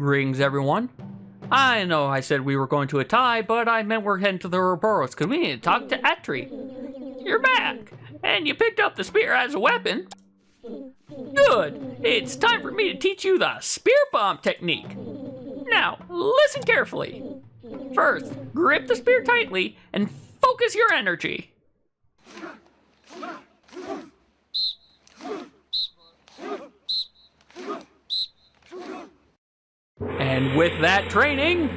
Greetings, everyone. I know I said we were going to a tie, but I meant we're heading to the Ouroboros because we need to talk to Atri. You're back, and you picked up the spear as a weapon. Good. It's time for me to teach you the spear bomb technique. Now, listen carefully. First, grip the spear tightly and focus your energy. And with that training,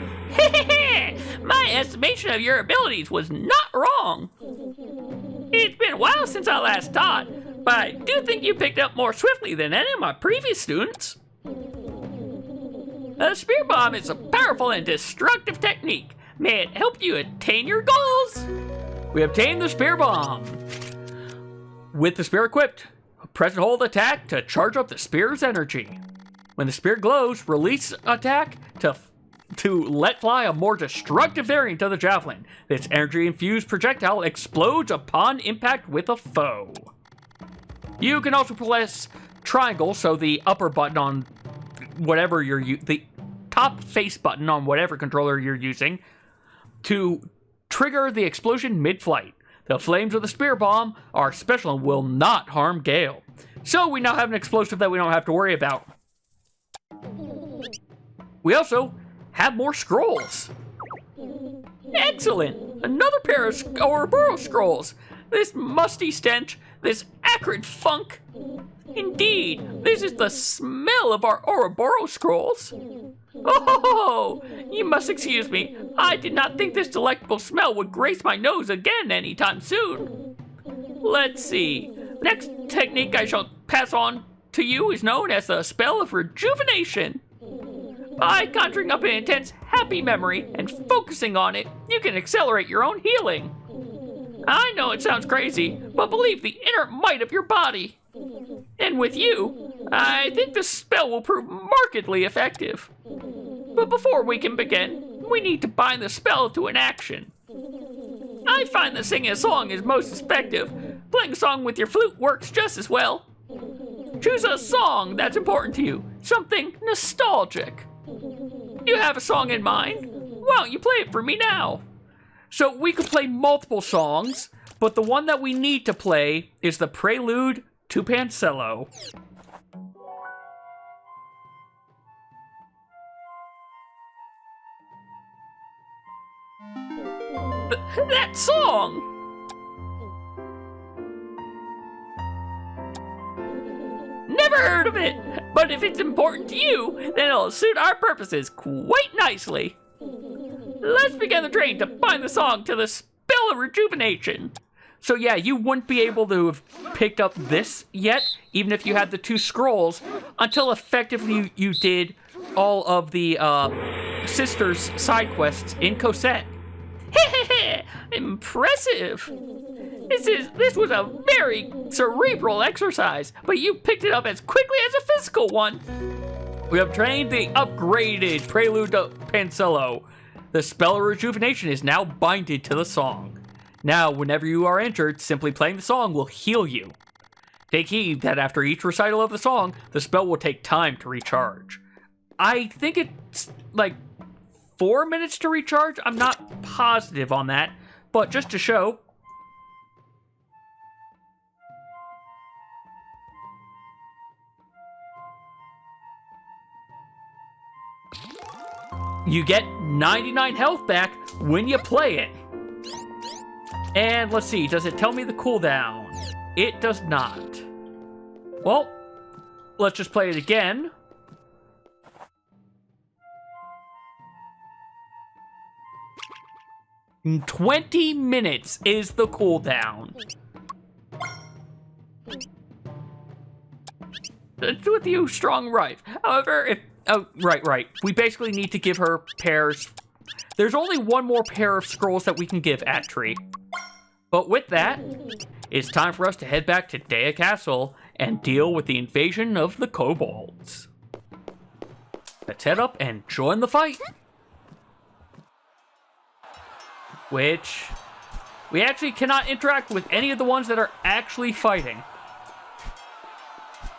my estimation of your abilities was not wrong. It's been a while since I last taught, but I do think you picked up more swiftly than any of my previous students. A spear bomb is a powerful and destructive technique. May it help you attain your goals. We obtained the spear bomb. With the spear equipped, press and hold attack to charge up the spear's energy. When the spear glows, release attack to let fly a more destructive variant of the javelin. This energy-infused projectile explodes upon impact with a foe. You can also press triangle, so the upper button on whatever the top face button on whatever controller you're using, to trigger the explosion mid-flight. The flames of the spear bomb are special and will not harm Gail. So we now have an explosive that we don't have to worry about. We also have more scrolls. Excellent! Another pair of Ouroboros scrolls. This musty stench, this acrid funk. Indeed, this is the smell of our Ouroboros scrolls. Oh, you must excuse me. I did not think this delectable smell would grace my nose again anytime soon. Let's see. The next technique I shall pass on to you is known as the spell of Rejuvenation. By conjuring up an intense, happy memory and focusing on it, you can accelerate your own healing. I know it sounds crazy, but believe the inner might of your body. And with you, I think the spell will prove markedly effective. But before we can begin, we need to bind the spell to an action. I find that singing a song is most effective. Playing a song with your flute works just as well. Choose a song that's important to you, something nostalgic. You have a song in mind? Why don't you play it for me now? So we could play multiple songs, but the one that we need to play is the Prelude to Panselo. That song! Never heard of it, but if it's important to you, then it'll suit our purposes quite nicely. Let's begin the training to bind the song to the spell of Rejuvenation. So yeah, you wouldn't be able to have picked up this yet, even if you had the two scrolls, until effectively you did all of the sisters' side quests in Cosette. Impressive! This was a very cerebral exercise, but you picked it up as quickly as a physical one. We have trained the upgraded Prelude to Panselo. The spell of Rejuvenation is now binded to the song. Now, whenever you are injured, simply playing the song will heal you. Take heed that after each recital of the song, the spell will take time to recharge. I think it's like 4 minutes to recharge. I'm not positive on that, but just to show. You get 99 health back when you play it. And let's see, does it tell me the cooldown? It does not. Well, let's just play it again. In 20 minutes is the cooldown. It's with you, strong right. However, if... Oh, right. We basically need to give her pairs. There's only one more pair of scrolls that we can give Atri. But with that, it's time for us to head back to Dea Castle and deal with the invasion of the kobolds. Let's head up and join the fight. Which, we actually cannot interact with any of the ones that are actually fighting.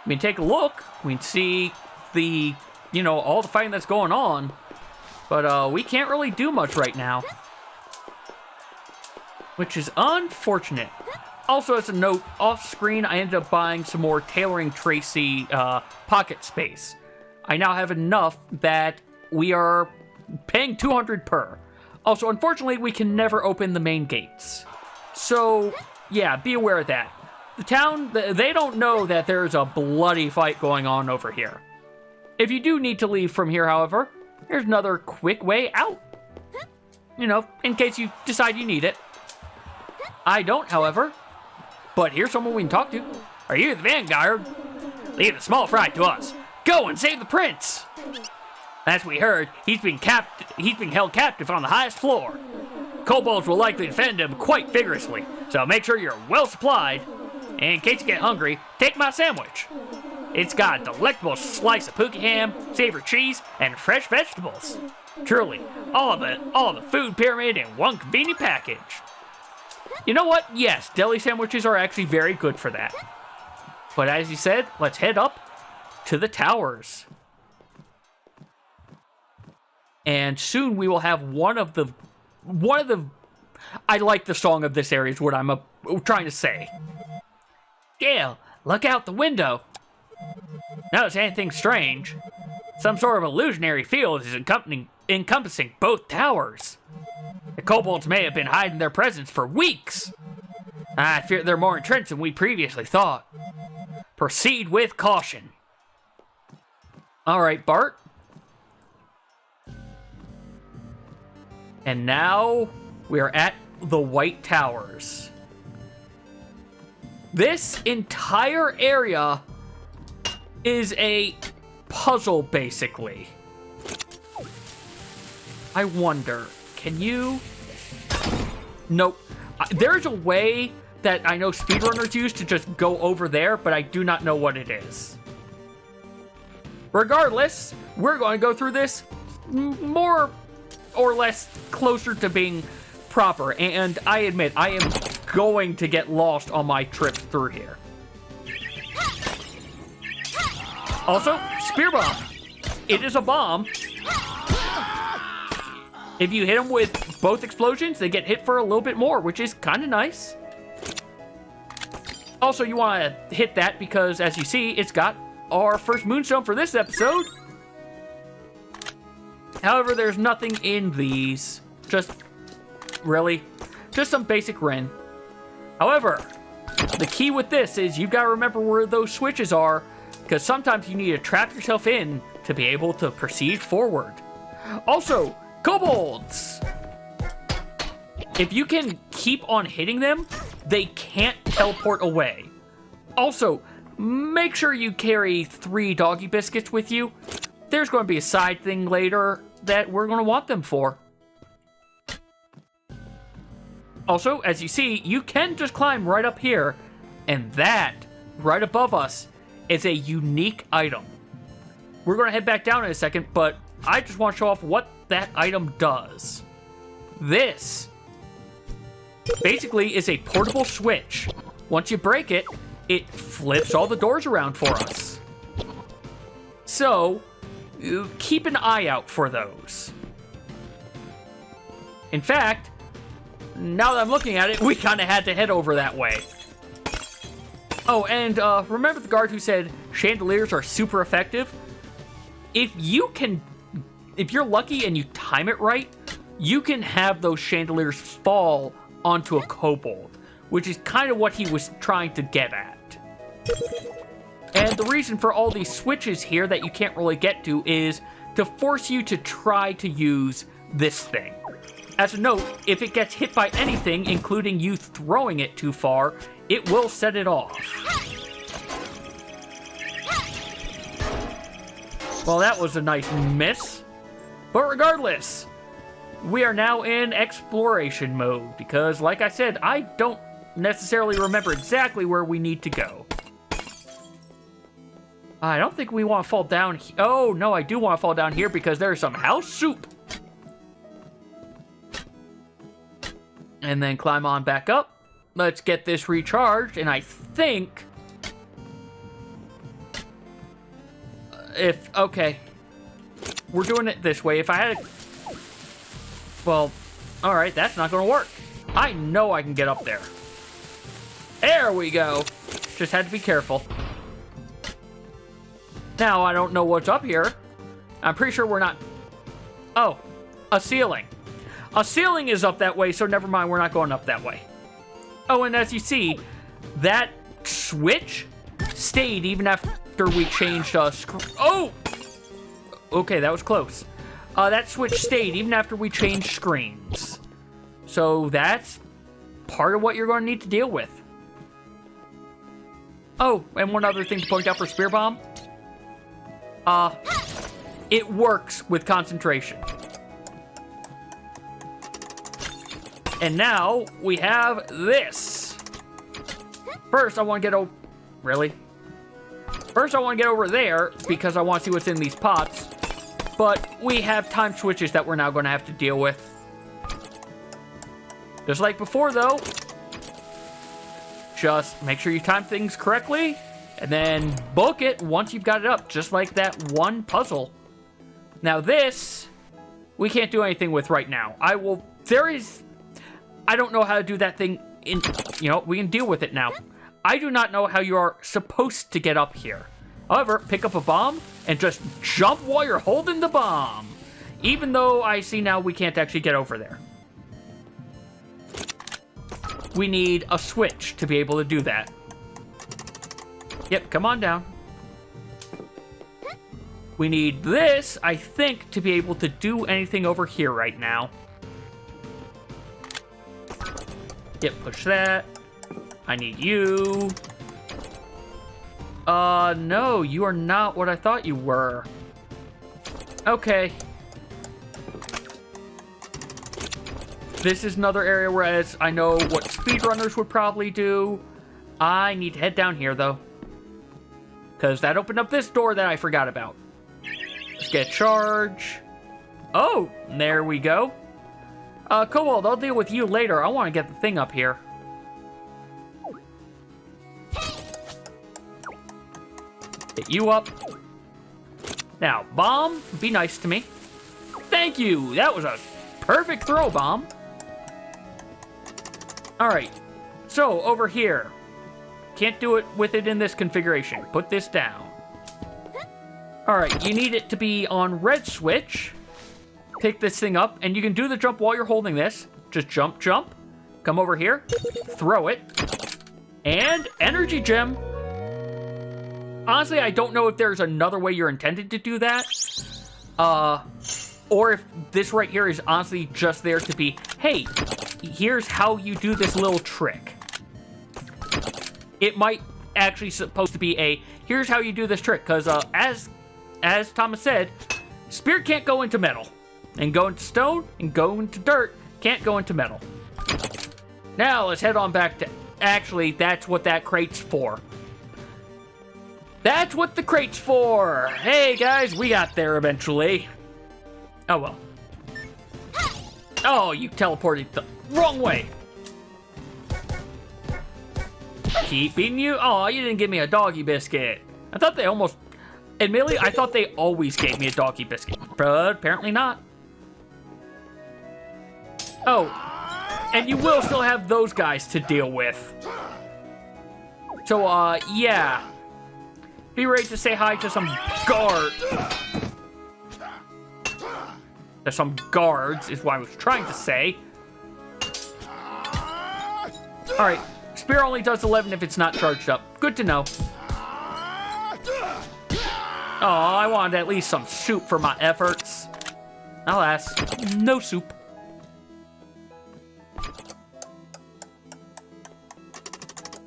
I mean, take a look. We can see the you know, all the fighting that's going on. But we can't really do much right now, which is unfortunate. Also, as a note, off screen, I ended up buying some more Tailoring Tracy pocket space. I now have enough that we are paying $200 per. Also, unfortunately, we can never open the main gates. So, yeah, be aware of that. The town, they don't know that there's a bloody fight going on over here. If you do need to leave from here, however, here's another quick way out. You know, in case you decide you need it. I don't, however. But here's someone we can talk to. Are you the Vanguard? Leave the small fry to us. Go and save the prince. As we heard, he's been held captive on the highest floor. Kobolds will likely defend him quite vigorously, so make sure you're well supplied. And in case you get hungry, take my sandwich. It's got a delectable slice of pookie ham, savory cheese, and fresh vegetables. Truly, all of the food pyramid in one convenient package. You know what? Yes, deli sandwiches are actually very good for that. But as you said, let's head up to the towers. And soon we will have one of the I like the song of this area is what I'm trying to say. Gail, look out the window. Notice anything strange? Some sort of illusionary field is encompassing both towers. The kobolds may have been hiding their presence for weeks. I fear they're more entrenched than we previously thought. Proceed with caution. All right, Bart. And now we are at the White Towers. This entire area is a puzzle, basically. I wonder, can you... Nope. There's a way that I know speedrunners use to just go over there, but I do not know what it is. Regardless, we're going to go through this more or less closer to being proper, and I admit, I am going to get lost on my trip through here. Also, spear bomb. It is a bomb. If you hit them with both explosions, they get hit for a little bit more, which is kind of nice. Also, you want to hit that because, as you see, it's got our first moonstone for this episode. However, there's nothing in these. Just some basic Ren. However, the key with this is you've got to remember where those switches are, because sometimes you need to trap yourself in to be able to proceed forward. Also, kobolds! If you can keep on hitting them, they can't teleport away. Also, make sure you carry 3 doggy biscuits with you. There's going to be a side thing later that we're going to want them for. Also, as you see, you can just climb right up here, and that, right above us, is a unique item. We're going to head back down in a second, but I just want to show off what that item does. This basically is a portable switch. Once you break it, it flips all the doors around for us. So, keep an eye out for those. In fact, now that I'm looking at it, we kind of had to head over that way. Oh, and remember the guard who said chandeliers are super effective? If you're lucky and you time it right, you can have those chandeliers fall onto a kobold, which is kind of what he was trying to get at. And the reason for all these switches here that you can't really get to is to force you to try to use this thing. As a note, if it gets hit by anything, including you throwing it too far, it will set it off. Well, that was a nice miss. But regardless, we are now in exploration mode because, like I said, I don't necessarily remember exactly where we need to go. I don't think we want to fall down here. Oh, no, I do want to fall down here because there's some house soup. And then climb on back up. Let's get this recharged, and I think... okay. we're doing it this way. If I had a... Well, alright, that's not gonna work. I know I can get up there. There we go. Just had to be careful. Now, I don't know what's up here. I'm pretty sure we're not... Oh, a ceiling. A ceiling is up that way, so never mind, we're not going up that way. Oh, and as you see, that switch stayed even after we changed Oh! Okay, that was close. That switch stayed even after we changed screens. So that's part of what you're going to need to deal with. Oh, and one other thing to point out for Spear Bomb. It works with concentration. And now we have this. First, I want to get over... Really? First, I want to get over there because I want to see what's in these pots. But we have time switches that we're now going to have to deal with. Just like before, though. Just make sure you time things correctly. And then book it once you've got it up. Just like that one puzzle. Now this, we can't do anything with right now. I don't know how to do that thing in... You know, we can deal with it now. I do not know how you are supposed to get up here. However, pick up a bomb and just jump while you're holding the bomb. Even though I see now we can't actually get over there. We need a switch to be able to do that. Yep, come on down. We need this, I think, to be able to do anything over here right now. Yep, push that. I need you. No, you are not what I thought you were. Okay. This is another area where I know what speedrunners would probably do. I need to head down here, though. Because that opened up this door that I forgot about. Let's get charge. Oh, there we go. Cobalt, I'll deal with you later. I want to get the thing up here. Hit you up. Now, Bomb, be nice to me. Thank you. That was a perfect throw, Bomb. Alright. So, over here. Can't do it with it in this configuration. Put this down. Alright, you need it to be on red switch. Pick this thing up, and you can do the jump while you're holding this. Just jump, jump. Come over here. Throw it. And energy gem. Honestly, I don't know if there's another way you're intended to do that. Or if this right here is honestly just there to be, hey, here's how you do this little trick. It might actually supposed to be a, here's how you do this trick. Because as Thomas said, Spirit can't go into metal. And go into stone, and go into dirt, can't go into metal. Now, let's head on back to... Actually, that's what that crate's for. That's what the crate's for! Hey, guys, we got there eventually. Oh, well. Oh, you teleported the wrong way. Keeping you... Oh, you didn't give me a doggy biscuit. I thought they almost... Admittedly, I thought they always gave me a doggy biscuit. But apparently not. Oh, and you will still have those guys to deal with. So, yeah. Be ready to say hi to some guards. To some guards is what I was trying to say. Alright, Spear only does 11 if it's not charged up. Good to know. Oh, I wanted at least some soup for my efforts. Alas, no soup.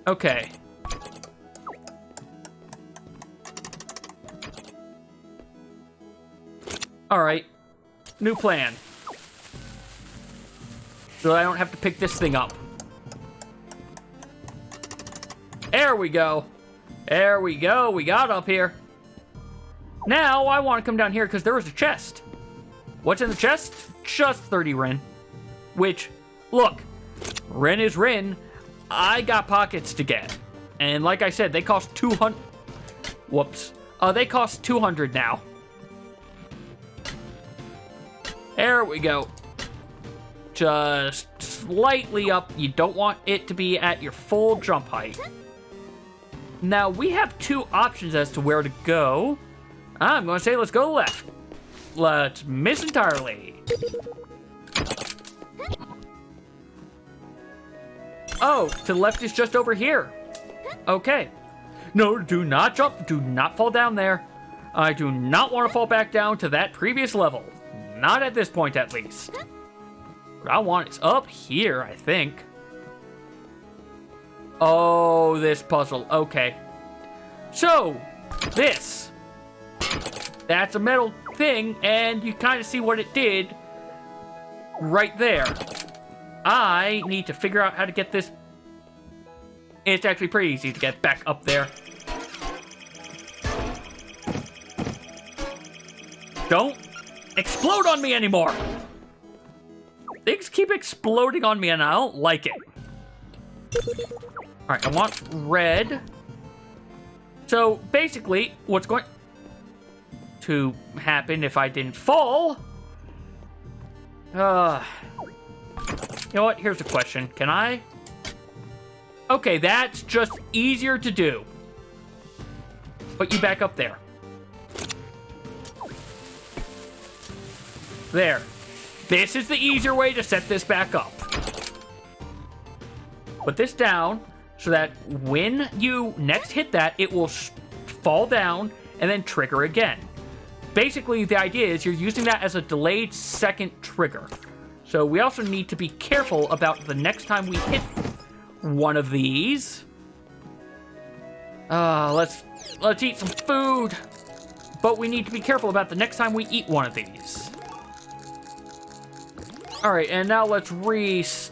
Okay. Alright. New plan. So I don't have to pick this thing up. There we go. There we go. We got up here. Now I want to come down here because there was a chest. What's in the chest? Just 30 Ren. Which, look, Ren is Ren. I got pockets to get. And like I said, they cost 200... Whoops. They cost 200 now. There we go. Just slightly up. You don't want it to be at your full jump height. Now, we have two options as to where to go. I'm going to say let's go left. Let's miss entirely. Oh, to the left is just over here. Okay. No, do not jump. Do not fall down there. I do not want to fall back down to that previous level. Not at this point, at least. What I want is up here, I think. Oh, this puzzle. Okay. So, this. That's a metal thing, and you kind of see what it did right there. I need to figure out how to get this. It's actually pretty easy to get back up there. Don't explode on me anymore. Things keep exploding on me and I don't like it. Alright, I want red. So basically, what's going to happen if I didn't fall? You know what? Here's a question. Can I? Okay, that's just easier to do. Put you back up there. There. This is the easier way to set this back up. Put this down so that when you next hit that, it will fall down and then trigger again. Basically, the idea is you're using that as a delayed second trigger. So we also need to be careful about the next time we hit one of these. Let's eat some food. But we need to be careful about the next time we eat one of these. Alright, and now let's regroup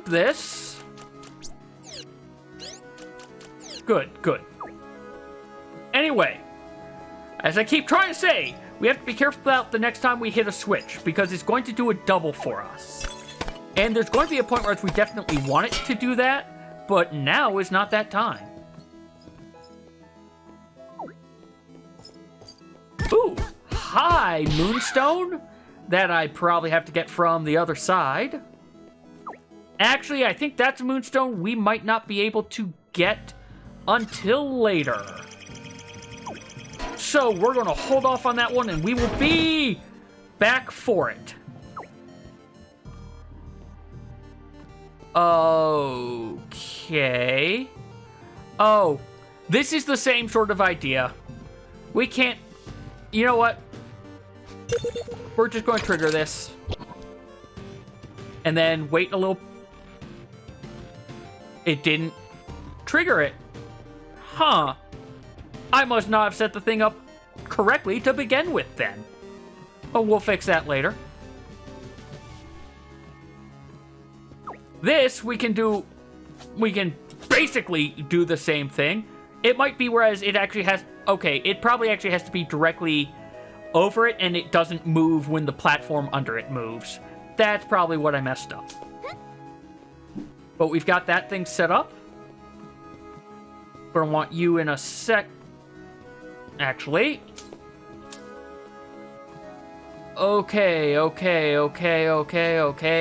this. Good, good. Anyway, as I keep trying to say, we have to be careful about the next time we hit a switch, because it's going to do a double for us. And there's going to be a point where we definitely want it to do that, but now is not that time. Ooh, hi, Moonstone. That I probably have to get from the other side. Actually, I think that's a Moonstone we might not be able to get until later. So we're going to hold off on that one and we will be back for it. Okay. Oh, this is the same sort of idea. We can't... You know what? We're just going to trigger this. And then wait a little. It didn't trigger it. Huh. I must not have set the thing up correctly to begin with then. But we'll fix that later. This we can do. We can basically do the same thing. It might be whereas it actually has. Okay, it probably actually has to be directly over it, and it doesn't move when the platform under it moves. That's probably what I messed up. But we've got that thing set up. Gonna want you in a sec. Actually. Okay.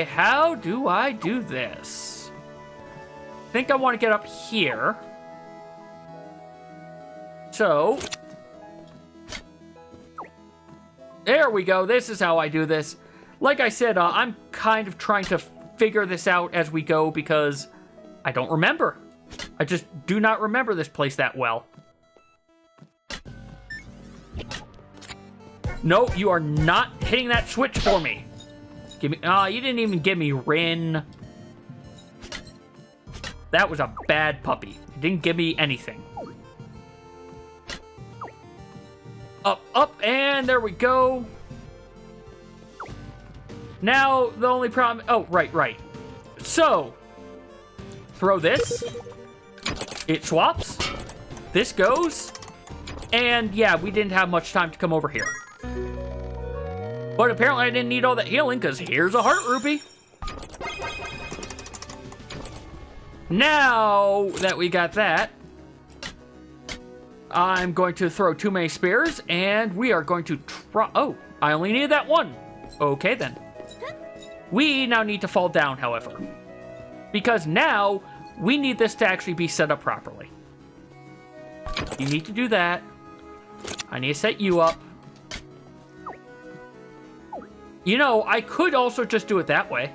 How do I do this? I think I want to get up here. So... There we go. This is how I do this. Like I said, I'm kind of trying to figure this out as we go because I don't remember. I just do not remember this place that well. No, you are not hitting that switch for me. Give me... you didn't even give me Rin. That was a bad puppy. It didn't give me anything. Up, and there we go. Now, the only problem... Oh, right. So, throw this. It swaps. This goes. And, yeah, we didn't have much time to come over here. But apparently I didn't need all that healing, because here's a heart rupee. Now that we got that, I'm going to throw too many spears, and we are going to try... Oh, I only needed that one. Okay, then. We now need to fall down, however. Because now, we need this to actually be set up properly. You need to do that. I need to set you up. You know, I could also just do it that way.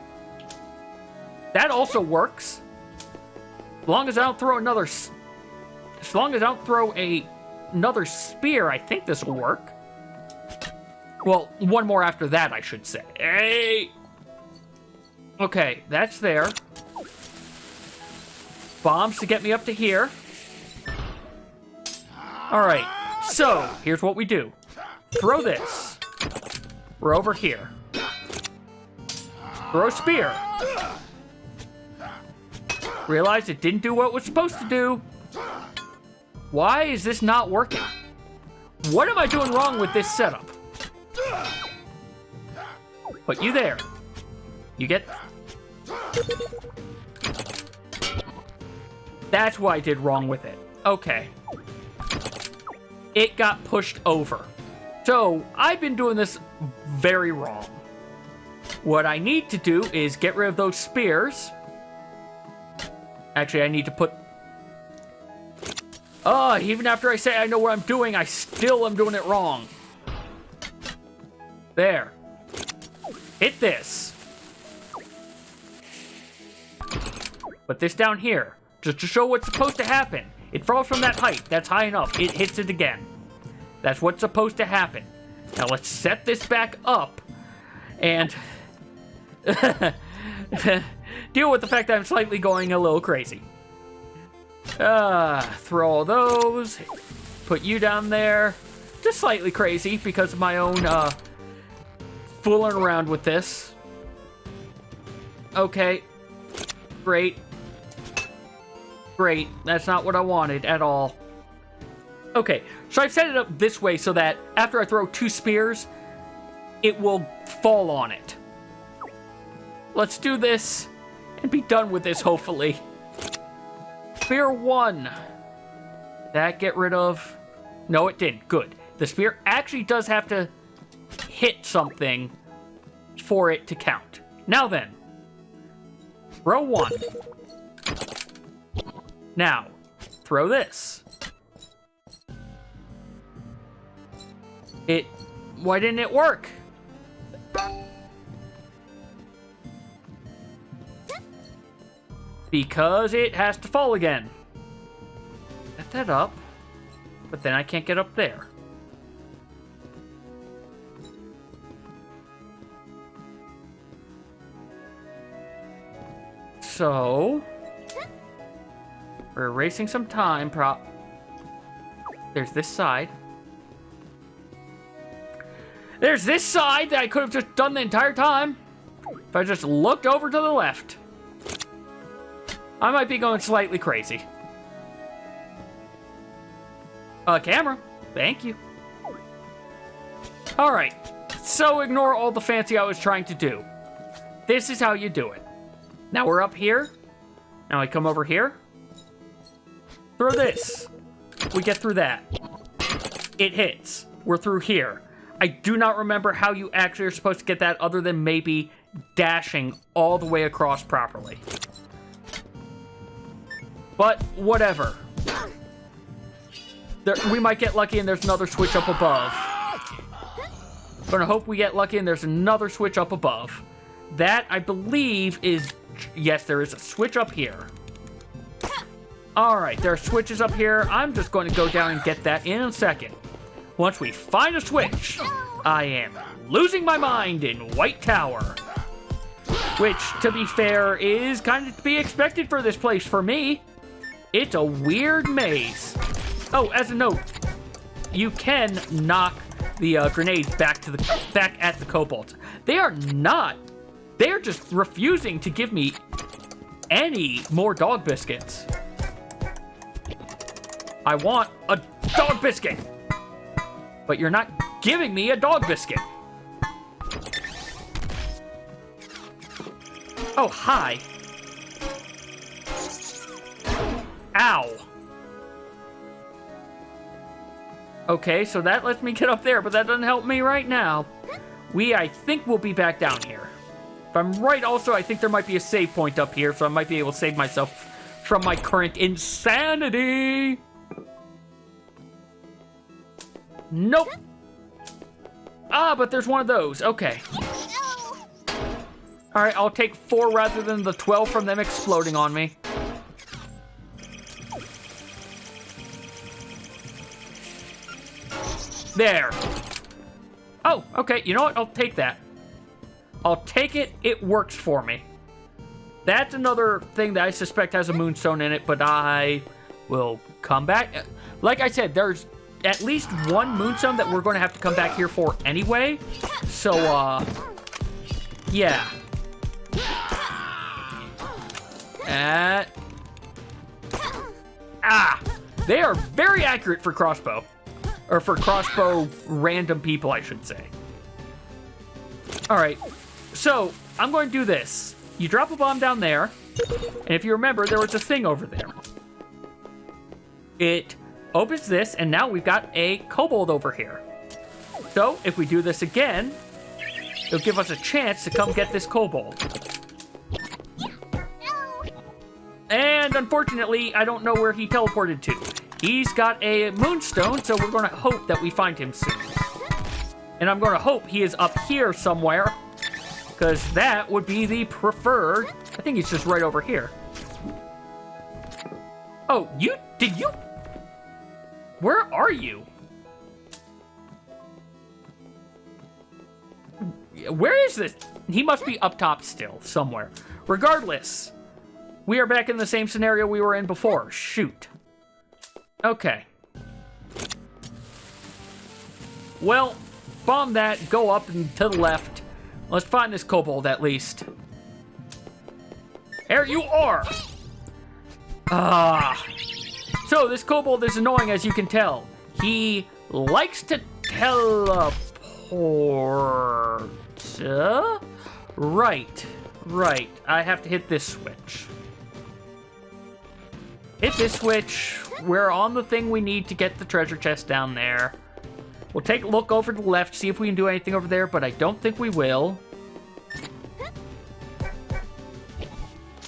That also works. As long as I don't throw another... As long as I don't throw another spear, I think this will work. Well, one more after that, I should say. Hey! Okay, that's there. Bombs to get me up to here. Alright, so, here's what we do. Throw this. We're over here. Throw a spear. Realized it didn't do what it was supposed to do. Why is this not working? What am I doing wrong with this setup? Put you there. You get... That's what I did wrong with it. Okay. It got pushed over. So, I've been doing this very wrong. What I need to do is get rid of those spears. Actually, I need to put... even after I say I know what I'm doing, I still am doing it wrong. There. Hit this. Put this down here. Just to show what's supposed to happen. It falls from that height. That's high enough. It hits it again. That's what's supposed to happen. Now let's set this back up. And... deal with the fact that I'm slightly going a little crazy. Throw all those. Put you down there. Just slightly crazy because of my own, fooling around with this. Okay. Great. Great. That's not what I wanted at all. Okay, so I've set it up this way so that after I throw 2 spears, it will fall on it. Let's do this and be done with this, hopefully. Spear 1. Did that get rid of... No, it didn't. Good. The spear actually does have to hit something for it to count. Now then. Throw 1. Now, throw this. Why didn't it work? Because it has to fall again. Set that up. But then I can't get up there. So... we're erasing some time, There's this side. There's this side that I could have just done the entire time. If I just looked over to the left. I might be going slightly crazy. Camera. Thank you. Alright. So ignore all the fancy I was trying to do. This is how you do it. Now we're up here. Now I come over here. Throw this. We get through that. It hits. We're through here. I do not remember how you actually are supposed to get that other than maybe dashing all the way across properly. But whatever. We might get lucky and there's another switch up above. Gonna hope we get lucky and there's another switch up above. That, I believe, is... Yes, there is a switch up here. Alright, there are switches up here. I'm just going to go down and get that in a second. Once we find a switch, I am losing my mind in White Tower. Which, to be fair, is kind of to be expected for this place for me. It's a weird maze. Oh, as a note, you can knock the grenades back at the kobolds. They are just refusing to give me any more dog biscuits. I want a dog biscuit. But you're not giving me a dog biscuit. Oh, hi. Ow. Okay, so that lets me get up there, but that doesn't help me right now. I think we'll be back down here. If I'm right, also, I think there might be a save point up here, so I might be able to save myself from my current insanity. Nope. Ah, but there's one of those. Okay. All right, I'll take 4 rather than the 12 from them exploding on me. There. Oh, okay. You know what? I'll take that. I'll take it. It works for me. That's another thing that I suspect has a moonstone in it, but I will come back. Like I said, there's at least one moonstone that we're going to have to come back here for anyway. So, yeah. They are very accurate for crossbow. Or for crossbow random people, I should say. Alright, so I'm going to do this. You drop a bomb down there, and if you remember, there was a thing over there. It opens this, and now we've got a kobold over here. So, if we do this again, it'll give us a chance to come get this kobold. And unfortunately, I don't know where he teleported to. He's got a moonstone, so we're going to hope that we find him soon. And I'm going to hope he is up here somewhere, because that would be the preferred. I think he's just right over here. Oh, did you? Where are you? Where is this? He must be up top still, somewhere. Regardless, we are back in the same scenario we were in before. Shoot. Okay. Well, bomb that, go up and to the left. Let's find this kobold at least. There you are! So this kobold is annoying, as you can tell. He likes to teleport. Right. I have to hit this switch. Hit this switch. We're on the thing we need to get the treasure chest down there. We'll take a look over to the left, see if we can do anything over there, but I don't think we will.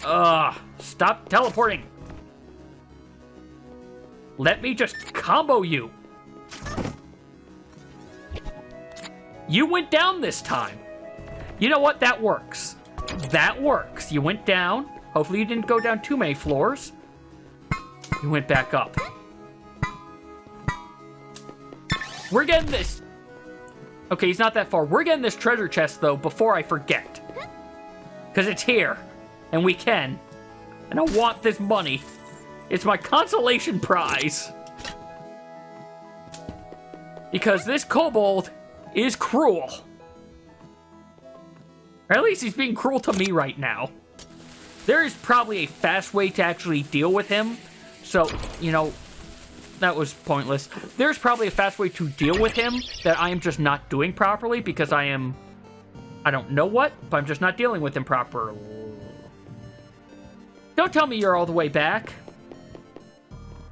Stop teleporting. Let me just combo you. You went down this time. You know what? That works. That works. You went down. Hopefully you didn't go down too many floors. You went back up. We're getting this. Okay, he's not that far. We're getting this treasure chest, though, before I forget. Because it's here. And we can. And I want this money. It's my consolation prize. Because this kobold is cruel. Or at least he's being cruel to me right now. There is probably a fast way to actually deal with him. So, you know, that was pointless. There's probably a fast way to deal with him that I am just not doing properly because I don't know what, but I'm just not dealing with him properly. Don't tell me you're all the way back.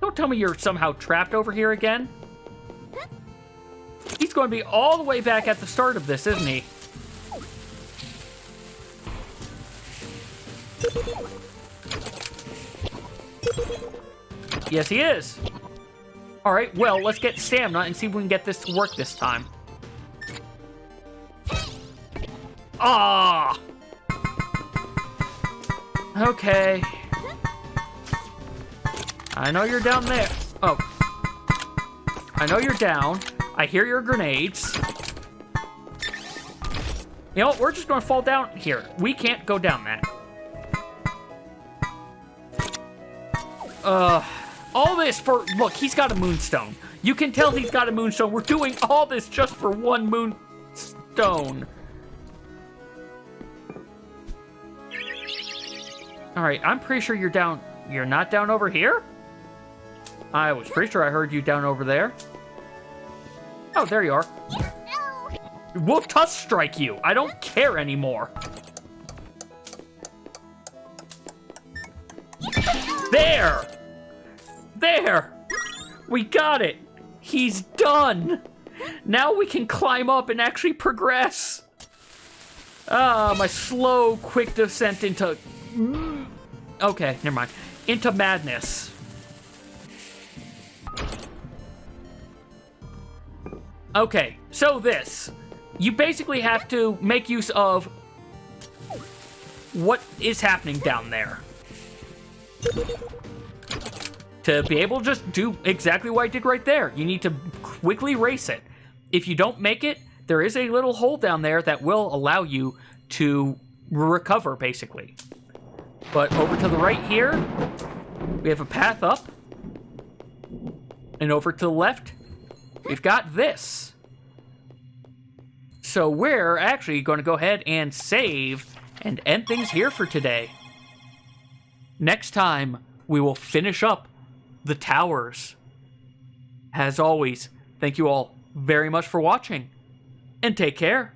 Don't tell me you're somehow trapped over here again. He's going to be all the way back at the start of this, isn't he? Yes, he is. All right, well, let's get stamina and see if we can get this to work this time. Ah! Okay. I know you're down there. Oh. I know you're down. I hear your grenades. You know what? We're just going to fall down here. We can't go down that. All this for... Look, he's got a moonstone. You can tell he's got a moonstone. We're doing all this just for one moonstone. Alright, I'm pretty sure you're down... You're not down over here? I was pretty sure I heard you down over there. Oh, there you are. We'll touch strike you. I don't care anymore. There! There! We got it! He's done! Now we can climb up and actually progress. My slow, quick descent into... Okay, never mind. Into madness. Okay, so this. You basically have to make use of what is happening down there to be able to just do exactly what I did right there. You need to quickly race it. If you don't make it, there is a little hole down there that will allow you to recover, basically. But over to the right here, we have a path up. And over to the left, we've got this. So we're actually going to go ahead and save and end things here for today. Next time, we will finish up the towers. As always, thank you all very much for watching, and take care.